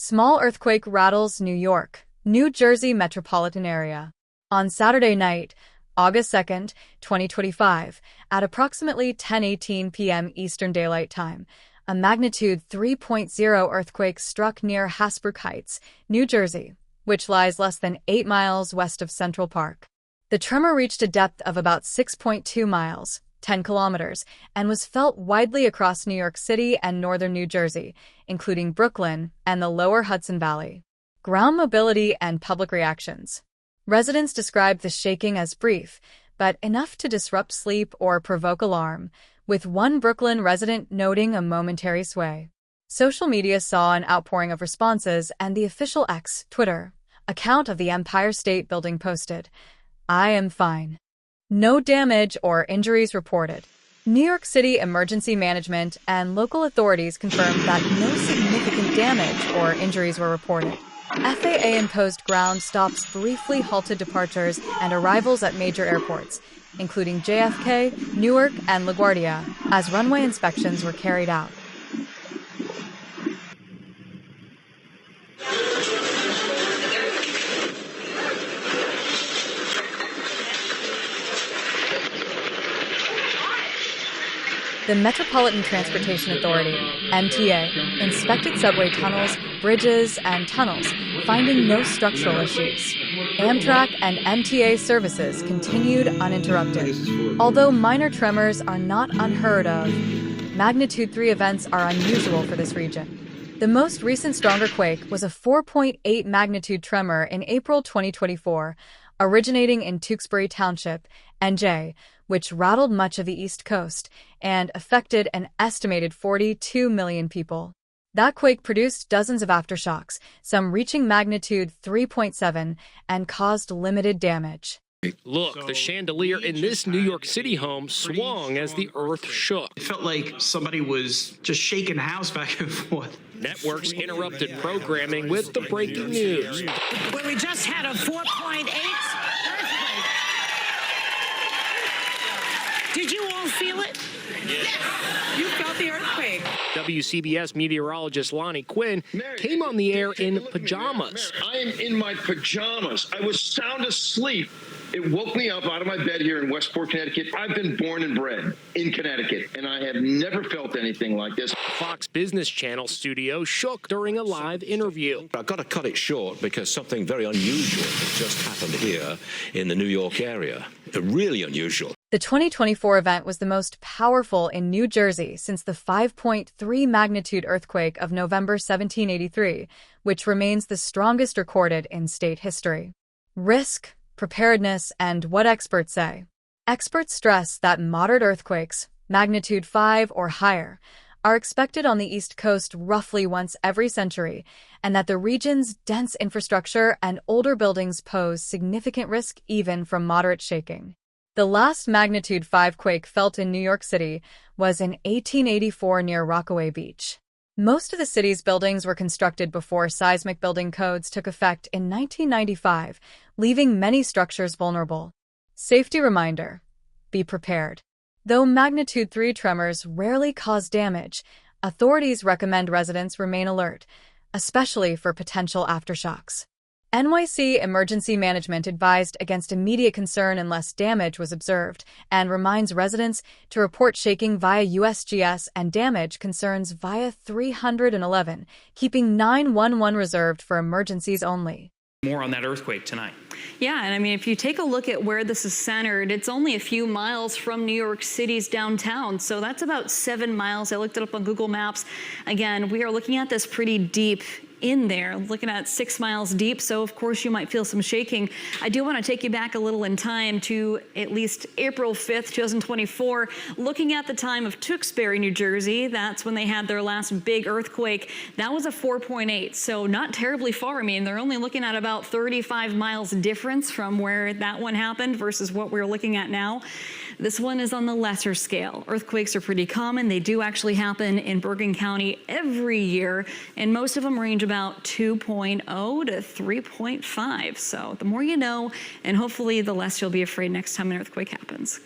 Small earthquake rattles New York, New Jersey metropolitan area. On Saturday night, August 2nd, 2025, at approximately 10:18 p.m. Eastern Daylight Time, a magnitude 3.0 earthquake struck near Hasbrouck Heights, New Jersey, which lies less than 8 miles west of Central Park. The tremor reached a depth of about 6.2 miles, 10 kilometers, and was felt widely across New York City and northern New Jersey, including Brooklyn and the lower Hudson Valley. Ground mobility and public reactions. Residents described the shaking as brief, but enough to disrupt sleep or provoke alarm, with one Brooklyn resident noting a momentary sway. Social media saw an outpouring of responses, and the official X Twitter account of the Empire State Building posted, "I am fine. No damage or injuries reported." New York City Emergency Management and local authorities confirmed that no significant damage or injuries were reported. FAA-imposed ground stops briefly halted departures and arrivals at major airports, including JFK, Newark, and LaGuardia, as runway inspections were carried out. The Metropolitan Transportation Authority, MTA, inspected subway tunnels, bridges, and tunnels, finding no structural issues. Amtrak and MTA services continued uninterrupted. Although minor tremors are not unheard of, magnitude 3 events are unusual for this region. The most recent stronger quake was a 4.8 magnitude tremor in April 2024, originating in Tewksbury Township, NJ, which rattled much of the East Coast and affected an estimated 42 million people. That quake produced dozens of aftershocks, some reaching magnitude 3.7, and caused limited damage. Look, the chandelier in this New York City home swung as the earth shook. It felt like somebody was just shaking the house back and forth. Networks interrupted programming with the breaking news. Where we just had a 4.8 earthquake. Did you all feel it? Yes. You felt the earthquake. WCBS meteorologist Lonnie Quinn came on the air in pajamas. I am in my pajamas. I was sound asleep. It woke me up out of my bed here in Westport, Connecticut. I've been born and bred in Connecticut, and I have never felt anything like this. Fox Business Channel studio shook during a live interview. I've got to cut it short because something very unusual has just happened here in the New York area. Really unusual. The 2024 event was the most powerful in New Jersey since the 5.3 magnitude earthquake of November 1783, which remains the strongest recorded in state history. Risk, preparedness, and what experts say. Experts stress that moderate earthquakes, magnitude 5 or higher, are expected on the East Coast roughly once every century, and that the region's dense infrastructure and older buildings pose significant risk even from moderate shaking. The last magnitude 5 quake felt in New York City was in 1884 near Rockaway Beach. Most of the city's buildings were constructed before seismic building codes took effect in 1995, leaving many structures vulnerable. Safety reminder: be prepared. Though magnitude 3 tremors rarely cause damage, authorities recommend residents remain alert, especially for potential aftershocks. NYC Emergency Management advised against immediate concern unless damage was observed and reminds residents to report shaking via USGS and damage concerns via 311, keeping 911 reserved for emergencies only. More on that earthquake tonight. Yeah, and I mean, if you take a look at where this is centered, it's only a few miles from New York City's downtown, so that's about 7 miles. I looked it up on Google Maps. Again, we are looking at this pretty deep in there, looking at 6 miles deep, so of course you might feel some shaking. I do want to take you back a little in time to at least April 5th, 2024, looking at the time of Tewksbury, New Jersey. That's when they had their last big earthquake. That was a 4.8, so not terribly far. I mean, they're only looking at about 35 miles difference from where that one happened versus what we're looking at now. This one is on the lesser scale. Earthquakes are pretty common. They do actually happen in Bergen County every year, and most of them range about 2.0 to 3.5. So the more you know, and hopefully the less you'll be afraid next time an earthquake happens.